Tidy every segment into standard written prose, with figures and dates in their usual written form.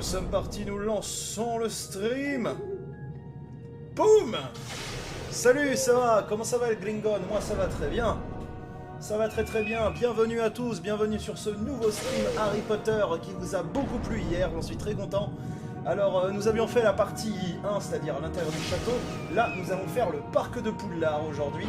Nous sommes partis, nous lançons le stream. Boum! Salut, ça va? Comment ça va le Gringon? Moi ça va très bien. Ça va très très bien. Bienvenue à tous, bienvenue sur ce nouveau stream Harry Potter qui vous a beaucoup plu hier, j'en suis très content. Alors nous avions fait la partie 1, c'est-à-dire à l'intérieur du château. Là nous allons faire le parc de Poudlard aujourd'hui.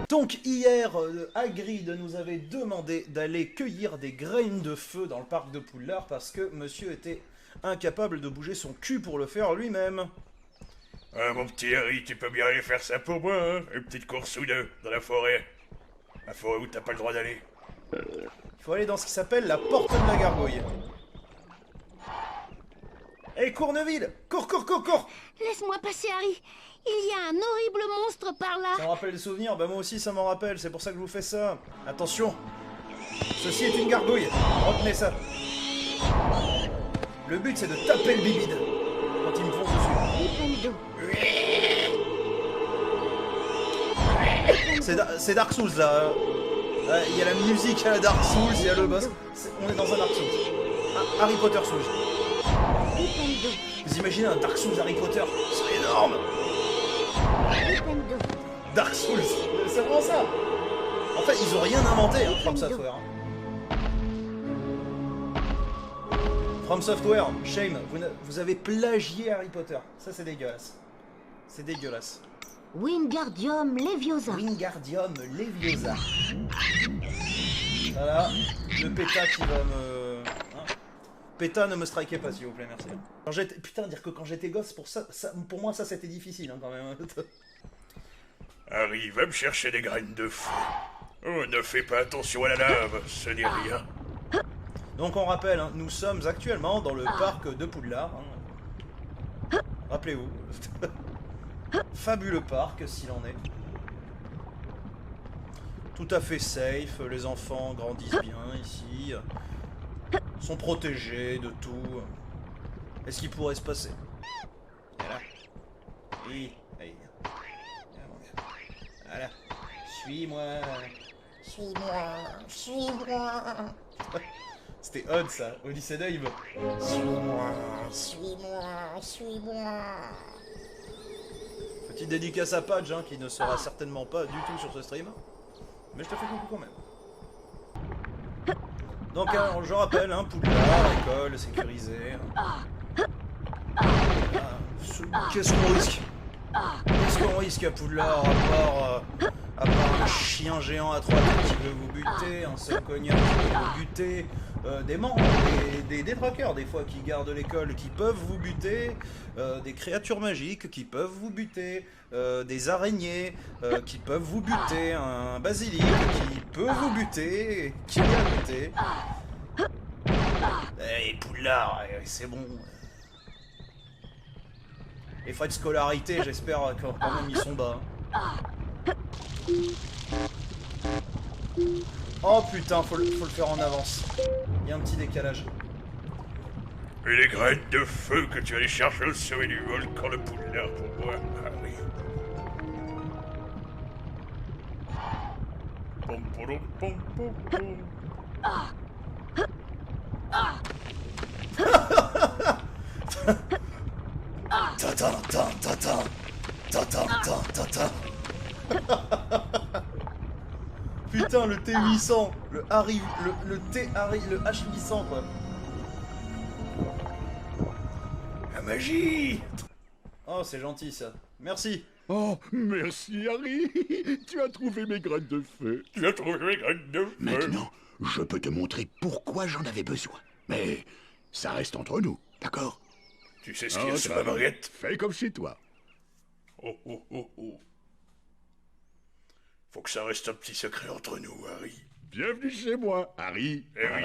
Donc hier, Hagrid nous avait demandé d'aller cueillir des graines de feu dans le parc de Poudlard parce que monsieur était incapable de bouger son cul pour le faire lui-même. Ah, mon petit Harry, tu peux bien aller faire ça pour moi, hein? Une petite course ou deux, dans la forêt. La forêt où t'as pas le droit d'aller. Il faut aller dans ce qui s'appelle la porte de la gargouille. Hé, Courneville! Cours, cours, cours, cours! Laisse-moi passer, Harry. Il y a un horrible monstre par là. Ça me rappelle des souvenirs? Bah moi aussi ça m'en rappelle, c'est pour ça que je vous fais ça. Attention! Ceci est une gargouille, retenez ça. Le but c'est de taper le bibide quand il me fonce dessus. C'est Dark Souls là. Il y a la musique à la Dark Souls, il y a le boss. On est dans un Dark Souls. Un Harry Potter Souls. Vous imaginez un Dark Souls Harry Potter? C'est énorme! Dark Souls, c'est vraiment ça! En fait, ils ont rien inventé, hein, From Software. From Software, shame, vous avez plagié Harry Potter. Ça, c'est dégueulasse. C'est dégueulasse. Wingardium Leviosa. Wingardium Leviosa. Voilà, le péta qui va me... Hein. Péta, ne me strikez pas, s'il vous plaît, merci. Putain, dire que quand j'étais gosse, pour moi, ça, c'était difficile, hein, quand même. Harry, va me chercher des graines de feu. Oh, ne fais pas attention à la lave, ce n'est rien. Donc on rappelle, hein, nous sommes actuellement dans le parc de Poudlard. Hein. Rappelez-vous. Fabuleux parc, s'il en est. Tout à fait safe, les enfants grandissent bien ici. Sont protégés de tout. Est-ce qu'il pourrait se passer? Voilà. Oui, allez. Voilà. Suis-moi. Suis-moi. Suis-moi. C'était odd ça, Odyssey Dave. Suis-moi. Suis-moi. Suis-moi. Petite dédicace à Padge, hein, qui ne sera certainement pas du tout sur ce stream. Mais je te fais coucou quand même. Donc, alors, je rappelle, hein, Poudlard, école sécurisée. Qu'est-ce qu'on risque? Qu'est-ce qu'on risque à Poudlard à part un chien géant à 3 têtes qui veut vous buter, un seul cognard qui veut vous buter, des membres, des détraqueurs des fois qui gardent l'école qui peuvent vous buter, des créatures magiques qui peuvent vous buter, des araignées qui peuvent vous buter, un basilic qui peut vous buter, qui vient buter. Eh, Poudlard, c'est bon. Les frais de scolarité, j'espère quand même ils sont bas. Oh putain, faut le faire en avance. Il y a un petit décalage. Et les graines de feu que tu allais chercher au sommet du volcan de Poudlard pour moi, Harry. Pom pom pom pom pom. Tata, tata, tata, tata. Putain, le T800, le Harry, le T Harry, le H800 quoi. La magie! Oh, c'est gentil ça. Merci. Oh, merci Harry. Tu as trouvé mes graines de feu. Tu as trouvé mes graines de feu? Maintenant, je peux te montrer pourquoi j'en avais besoin. Mais ça reste entre nous, d'accord? Tu sais ce qu'il y a sur ma baguette? Fais comme chez toi. Oh oh oh oh. Faut que ça reste un petit secret entre nous, Harry. Bienvenue chez moi, Harry. Eh oui.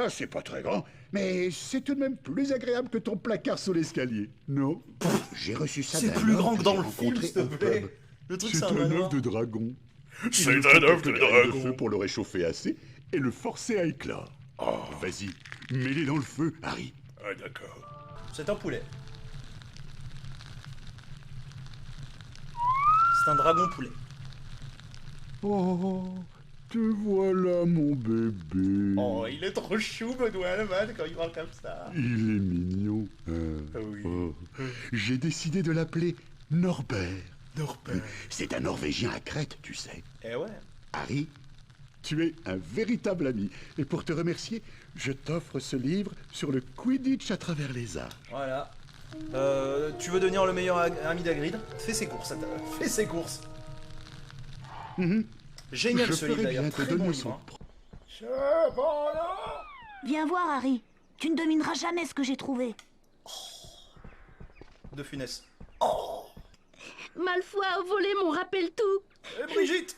C'est pas très grand, mais c'est tout de même plus agréable que ton placard sous l'escalier, non? J'ai reçu ça. C'est d'un plus homme grand que dans j'ai le film, rencontré s'il te au plaît. pub. Le truc C'est c'est un un œuf manoir. de dragon. C'est Il un faut œuf de quelques graines dragon. feu pour le réchauffer assez et le forcer à éclore. Oh, vas-y, mets-les dans le feu, Harry. Ah d'accord. C'est un poulet. C'est un dragon poulet. Oh, Te voilà, mon bébé. Oh, il est trop chou, Benoît Alman, quand il parle comme ça. Il est mignon. Oui. Oh. J'ai décidé de l'appeler Norbert. Norbert. C'est un Norvégien à Crète, tu sais. Eh ouais. Harry, tu es un véritable ami. Et pour te remercier, je t'offre ce livre sur le Quidditch à travers les âges. Voilà. Tu veux devenir le meilleur ami d'Hagrid? Fais ses courses, attends. Fais ses courses. Génial Je ce livre ferai d'ailleurs, bien te très bon donner livre. son Hein. Cependant, Viens voir, Harry. Tu ne devineras jamais ce que j'ai trouvé. De Funès. Malfoy a volé mon rappel-tout. Et Brigitte.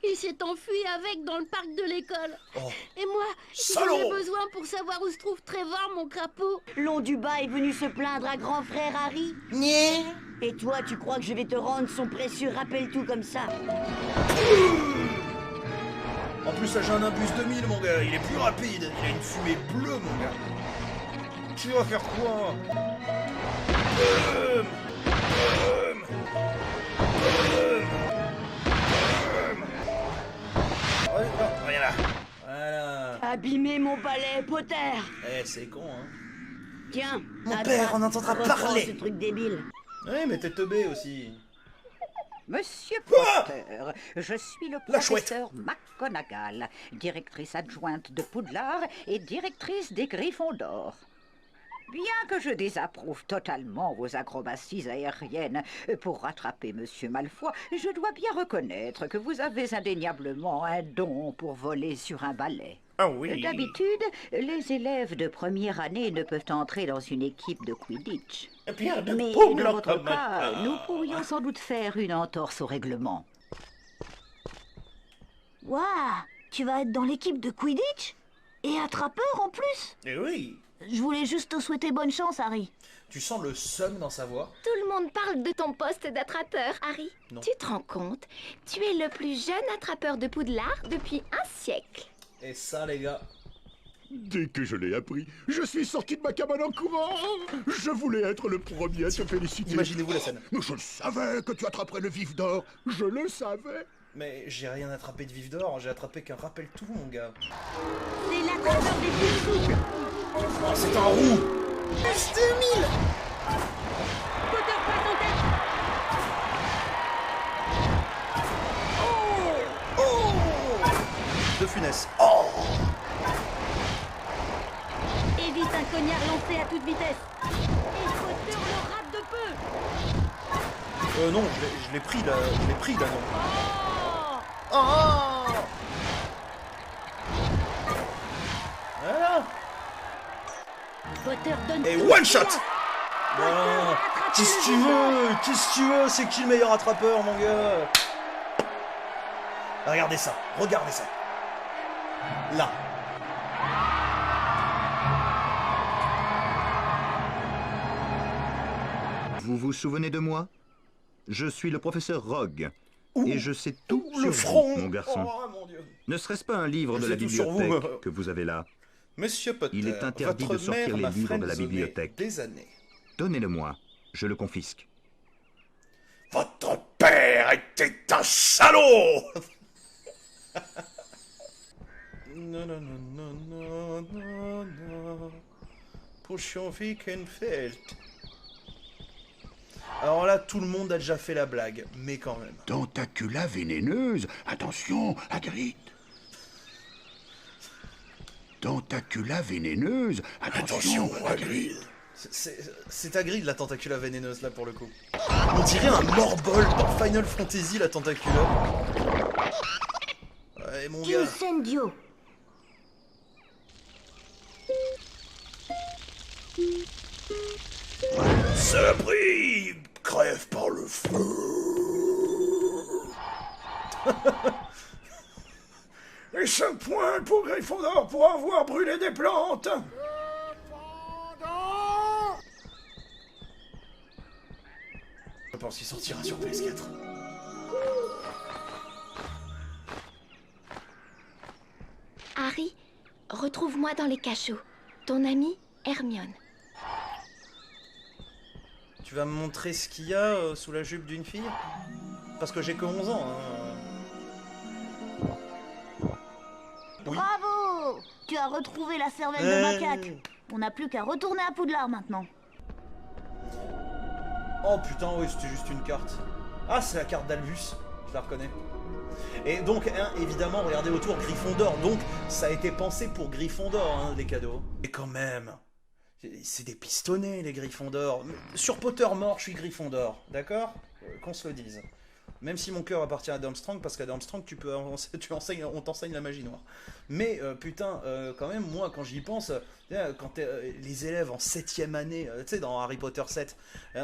Il s'est enfui avec dans le parc de l'école. Oh. Et moi, Salaud. j'en ai besoin pour savoir où se trouve Trevor, mon crapaud. Long du bas est venu se plaindre à grand frère Harry. Niais. Et toi, tu crois que je vais te rendre son précieux rappel-tout comme ça? En plus, là j'ai un Nimbus 2000, mon gars. Il est plus rapide. Il a une fumée bleue, mon gars. Tu vas faire quoi? Rien là. Voilà. Abîmer mon balai, Potter. Eh, c'est con, hein. Tiens. Mon à père, droite, on entendra reprends parler. ce truc débile. Ouais, mais t'es teubé aussi. Monsieur Quoi Potter, je suis le La chouette. professeur McGonagall, directrice adjointe de Poudlard et directrice des Griffons d'Or. Bien que je désapprouve totalement vos acrobaties aériennes pour rattraper Monsieur Malfoy, je dois bien reconnaître que vous avez indéniablement un don pour voler sur un balai. Ah oui. D'habitude, les élèves de première année ne peuvent entrer dans une équipe de Quidditch. Et puis, Mais boum, dans là, votre comme- cas, nous pourrions sans doute faire une entorse au règlement. Waouh. Tu vas être dans l'équipe de Quidditch? Et attrapeur en plus? Eh oui. Je voulais juste te souhaiter bonne chance, Harry. Tu sens le seum dans sa voix? Tout le monde parle de ton poste d'attrapeur, Harry. Non. Tu te rends compte? Tu es le plus jeune attrapeur de Poudlard depuis un siècle. Et ça, les gars. Dès que je l'ai appris, je suis sorti de ma cabane en courant. Je voulais être le premier à te féliciter. Imaginez-vous la scène. Mais je le savais que tu attraperais le vif d'or. Je le savais. Mais j'ai rien attrapé de vif d'or, j'ai attrapé qu'un rappel-tout, mon gars. C'est l'attrapeur des plus fous. Oh, c'est un roux. Plus 2000. Potter passe en tête. De Funès. Évite un cognard lancé à toute vitesse. Et Potter le rate de peu. Non, je l'ai pris là, non. Oh. Oh. Voilà. Potter donne Et tout one ce shot. qu'il a. Voilà. Qu'est-ce que tu veux? Qu'est-ce que tu veux? C'est qui le meilleur attrapeur, mon gars? Regardez ça, regardez ça. Là. Vous vous souvenez de moi? Je suis le professeur Rogue. Et je sais tout Ouh, sur le front. vous, mon garçon. Oh mon Dieu. Ne serait-ce pas un livre Je de la sais tout sur vous, bibliothèque que vous avez là? Monsieur Potter, Il est interdit votre de sortir mère les m'a livres de la friendzoné bibliothèque. Des années. Donnez-le-moi, je le confisque. votre père était un salaud. Non, non, non, non, non, non, non. Puschenwickenfeld. Alors là, tout le monde a déjà fait la blague, mais quand même. Tentacula vénéneuse. Attention, Hagrid. Tentacula vénéneuse. Attention, Hagrid. C'est Hagrid la tentacula vénéneuse là pour le coup. On dirait un Morbol dans Final Fantasy la tentacula. Ouais mon gars. Incendio. Saloperie, crève par le feu. Et 5 points pour Gryffondor pour avoir brûlé des plantes. Je pense qu'il sortira sur PS4. Harry, retrouve-moi dans les cachots. Ton amie, Hermione. Tu vas me montrer ce qu'il y a sous la jupe d'une fille? Parce que j'ai que 11 ans. Hein. Tu as retrouvé la cervelle de macaque. On n'a plus qu'à retourner à Poudlard maintenant. Oh putain, oui, c'était juste une carte. Ah, c'est la carte d'Albus, je la reconnais. Et donc, hein, évidemment, regardez autour, Gryffondor. Donc, ça a été pensé pour Gryffondor, hein, les cadeaux. Et quand même, c'est des pistonnés, les Gryffondor. Sur Pottermore, je suis Gryffondor, d'accord? Qu'on se le dise. Même si mon cœur appartient à Durmstrang, parce qu'à Durmstrang, on t'enseigne la magie noire. Mais putain, quand même, moi, quand j'y pense, quand les élèves en 7ème année, tu sais, dans Harry Potter 7, tu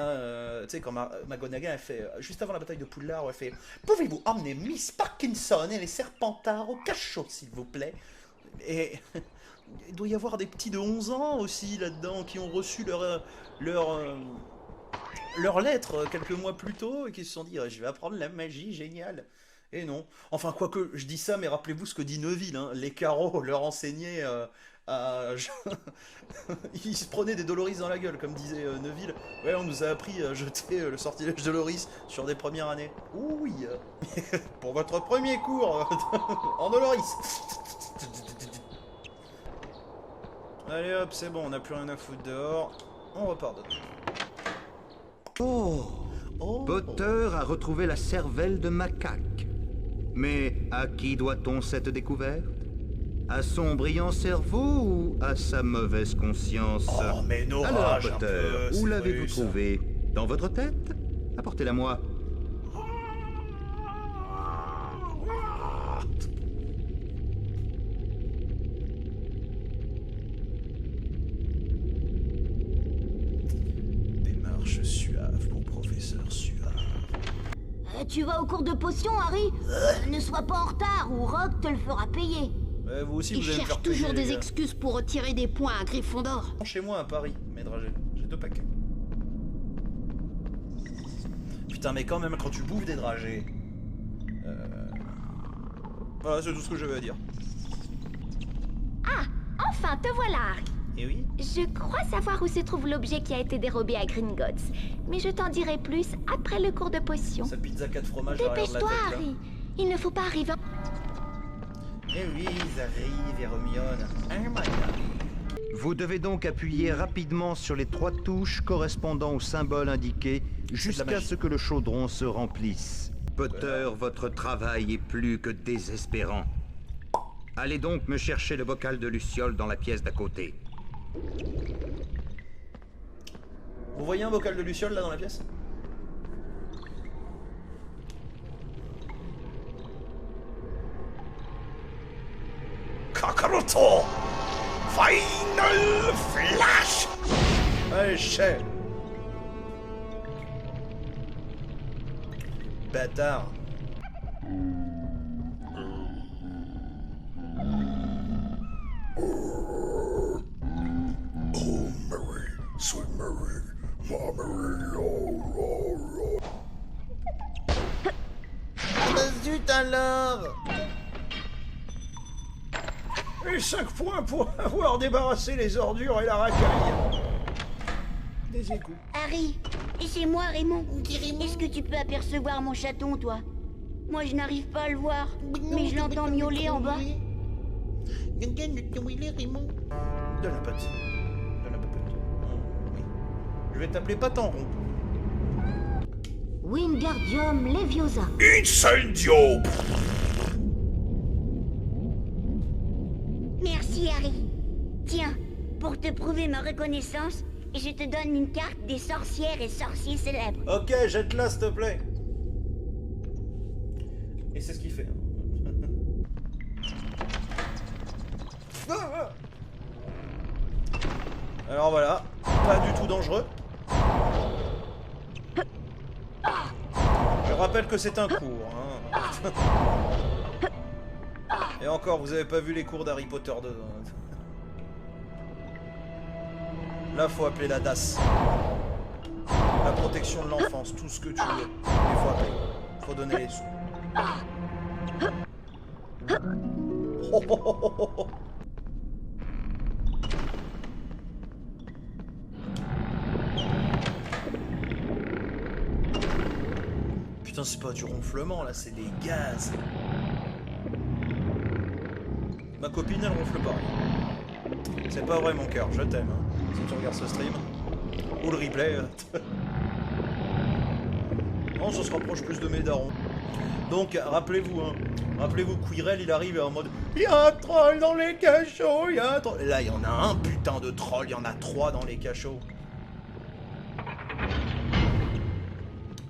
sais, quand McGonagall, elle fait, juste avant la bataille de Poudlard, elle fait « Pouvez-vous emmener Miss Parkinson et les Serpentards au cachot, s'il vous plaît ?» Et il doit y avoir des petits de 11 ans aussi, là-dedans, qui ont reçu leur lettre quelques mois plus tôt et qui se sont dit je vais apprendre la magie, génial. Et non. Enfin, quoique, je dis ça, mais rappelez-vous ce que dit Neville, hein. Les carreaux leur enseignaient ils se prenaient des Doloris dans la gueule, comme disait Neville. Ouais, on nous a appris à jeter le sortilège Doloris sur des premières années. Oui. Pour votre premier cours en Doloris. Allez hop, c'est bon, on n'a plus rien à foutre dehors. On repart dedans. Potter a retrouvé la cervelle de macaque. Mais à qui doit-on cette découverte? À son brillant cerveau ou à sa mauvaise conscience? Oh, mais non. Alors, Potter, où l'avez-vous trouvée? Dans votre tête? Apportez-la moi. Suave pour professeur Suave. Tu vas au cours de potions, Harry? Ne sois pas en retard ou Rogue te le fera payer. Vous aussi, Il vous allez me cherche faire payer, toujours les des gars. excuses pour retirer des points à Gryffondor. Chez moi à Paris, mes dragées. J'ai 2 paquets. Putain, mais quand même, quand tu bouffes des dragées... Voilà, c'est tout ce que j'avais à dire. Ah, enfin, te voilà, Harry. Et oui. Je crois savoir où se trouve l'objet qui a été dérobé à Gringotts, mais je t'en dirai plus après le cours de potions. Sa pizza 4 fromages à l'arrière de la tête, Dépêche-toi, là. Harry. Il ne faut pas arriver... Eh oui, ils arrivent, Hermione. Oh my god. Vous devez donc appuyer rapidement sur les 3 touches correspondant au symbole indiqué jusqu'à ce que le chaudron se remplisse. Potter, votre travail est plus que désespérant. Allez donc me chercher le bocal de Luciole dans la pièce d'à côté. Vous voyez un bocal de Luciole là dans la pièce? Kakaroto! Final Flash! Allez, chef! Bâtard! Sweet Mary, my Mary, Zut alors! Et 5 points pour avoir débarrassé les ordures et la racaille. Des égouts. Harry, c'est moi, Raymond. Est-ce que tu peux apercevoir mon chaton, toi? Moi, je n'arrive pas à le voir, mais je l'entends miauler en bas. De la pâte. De la pâte. Oui. Je vais t'appeler Patenron. Wingardium Leviosa. Incendio! Merci, Harry. Tiens, pour te prouver ma reconnaissance, je te donne une carte des sorcières et sorciers célèbres. Ok, jette-la, s'il te plaît. Et c'est ce qu'il fait. Alors voilà, pas du tout dangereux. Je rappelle que c'est un cours. Hein. Et encore, vous avez pas vu les cours d'Harry Potter 2. Là, faut appeler la DAS. La protection de l'enfance, tout ce que tu veux. Il faut appeler. Faut donner les sous. Oh, oh, oh, oh, oh. Putain, c'est pas du ronflement là, c'est des gaz. Bah copine, elle ronfle pas rien. C'est pas vrai, mon cœur, je t'aime. Hein, si tu regardes ce stream. Ou le replay. Non, ça se rapproche plus de mes darons. Donc, rappelez-vous, hein. Rappelez-vous, Quirrell, il arrive en mode « Il y a un troll dans les cachots, il y a un troll... » Et là, il y en a un putain de troll, il y en a 3 dans les cachots.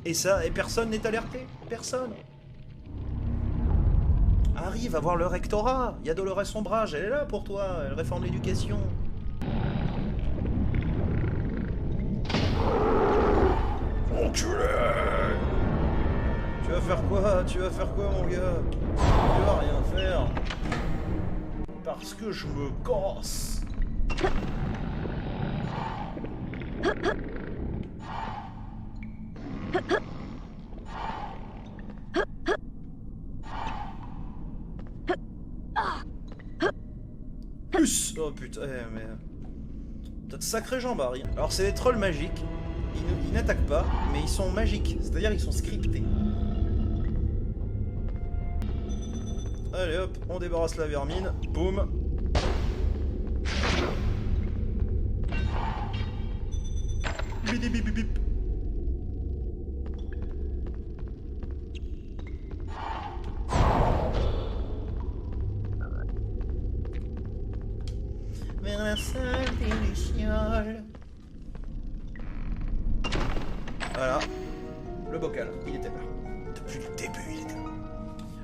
Et ça, et personne n'est alerté. Personne. Arrive à voir le rectorat. Il y a Dolores Ombrage, elle est là pour toi. Elle réforme l'éducation. Enculé! Tu vas faire quoi? Tu vas faire quoi, mon gars? Tu vas rien faire. Parce que je me casse. Plus. Oh putain, mais... T'as de sacrés jambes, rien. Alors c'est des trolls magiques. Ils n'attaquent pas, mais ils sont magiques. C'est-à-dire ils sont scriptés. Allez hop, on débarrasse la vermine. Boum. Bidi bip bip bip. Vers la salle des lucioles. Voilà. Le bocal, il était là. Depuis le début, il était là.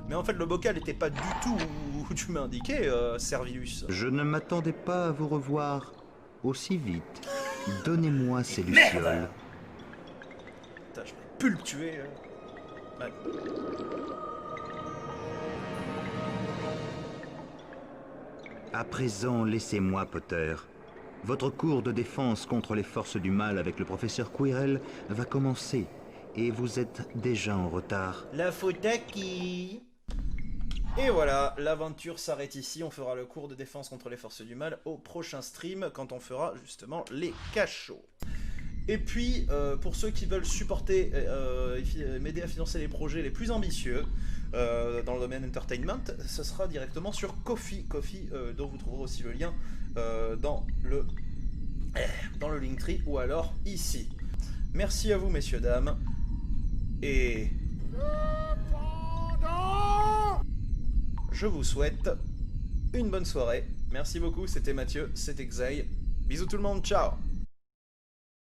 Mais en fait, le bocal n'était pas du tout où tu m'as indiqué, Servilus. Je ne m'attendais pas à vous revoir aussi vite. Donnez-moi ces lucioles. Putain, je vais plus le tuer. Ouais. À présent, laissez-moi, Potter. Votre cours de défense contre les forces du mal avec le professeur Quirrell va commencer. Et vous êtes déjà en retard. La faute à qui? Et voilà, l'aventure s'arrête ici. On fera le cours de défense contre les forces du mal au prochain stream, quand on fera justement les cachots. Et puis, pour ceux qui veulent supporter, m'aider à financer les projets les plus ambitieux dans le domaine entertainment, ce sera directement sur Ko-fi, dont vous trouverez aussi le lien dans le Linktree ou alors ici. Merci à vous, messieurs, dames, et je vous souhaite une bonne soirée. Merci beaucoup, c'était Mathieu, c'était Xay. Bisous tout le monde, ciao.